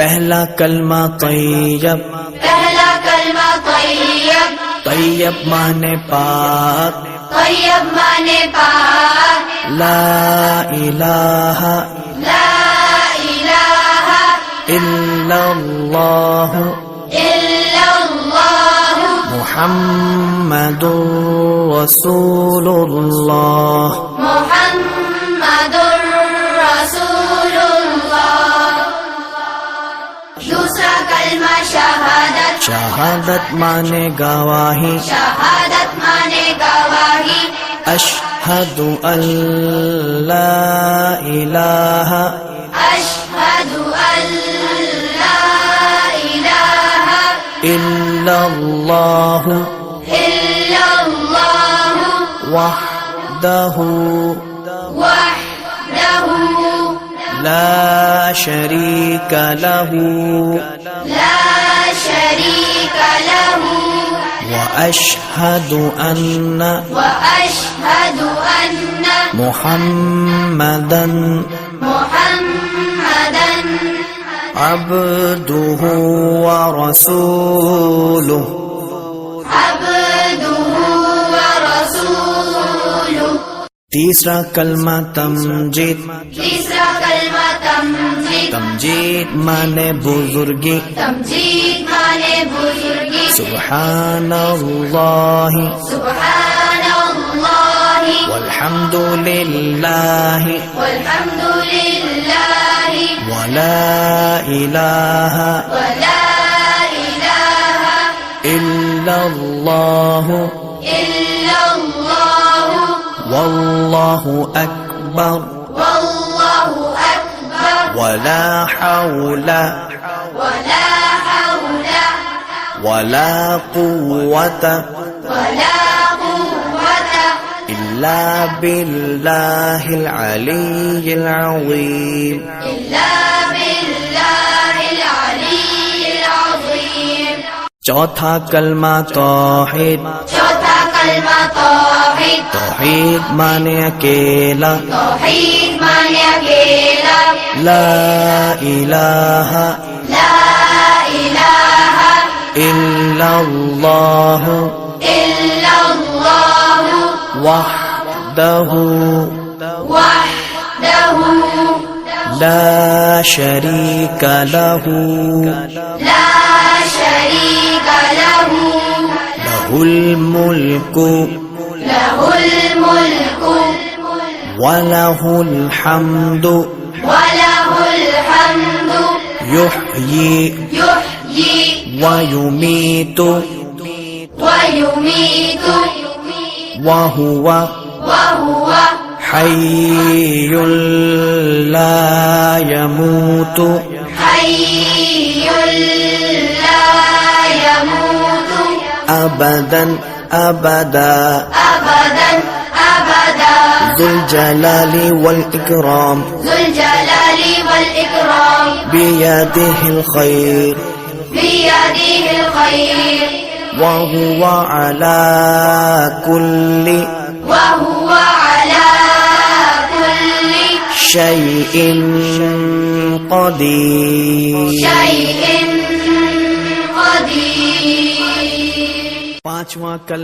पहला कलमा तैयब, पहला कलमा तैयब, तैयब माने पाक, तैयब माने पाक, ला इलाहा ला इलाहा इल्लल्लाह इल्लल्लाह मुहम्मदुर रसूलुल्लाह। मुहम्मदुर रसूलुल्लाह। दूसरा कलमा शहादत, शहादत माने गवाही, शहादत माने गवाही, अशहदु अल्ला इलाहा अशहदु अल्ला इलाहा इल्लल्लाह इल्लल्लाह वहदहु वहदहु ला शरीक लहु ला शरीक लहु व अशहदु अन्न वअशहदु अन्न मुहम्मदन मुहम्मदन अब्दुहु व रसूलुहु। अब्दुहु व रसूलुहु। तीसरा कलमा तमजीद, तीसरा कलमा तमजीद, तमजीद माने बुजुर्गी, तमजीद माने बुजुर्गी, सुब्हानल्लाह सुब्हानल्लाह वल्हम्दुलिल्लाह वल्हम्दुलिल्लाह वला इलाहा वला इलाहा इल्लल्लाह इल्लल्लाह वल्लाहु अकबर वल्लाहु अकबर वला हौला वला हौला वला कुव्वता वला कुव्वता इल्ला बिल्लाहिल अलिय्यिल अज़ीम। इल्ला बिल्लाहिल अलिय्यिल अज़ीम। चौथा कलमा तौहीद, चौथा कलमा तौहीद, तौहीद माने अकेला, तौहीद माने अकेला, ला इलाहा ला इलाहा इल्लल्लाह इल्लल्लाह वहदहु वहदहु ला शरीक लहु ला शरीक लहु लहुल मुल्कु लहुल मुल्कु वलहुल हम्दु वलहुल हम्दु युह्यी युह्यी वयुमीतु वयुमीतु वहुव वहुव हय्युल ला यमूतु हय्युल ला यमूतु अबदन अबदा अबदन अबदा ज़ुल जलाली वल इकराम ज़ुल जलाली वल इकराम बियदिहिल खैर बियदिहिल खैर वहुव अला कुल्लि वहुव अला कुल्लि शैइन क़दीर। शैइन क़दीर। पांचवा कल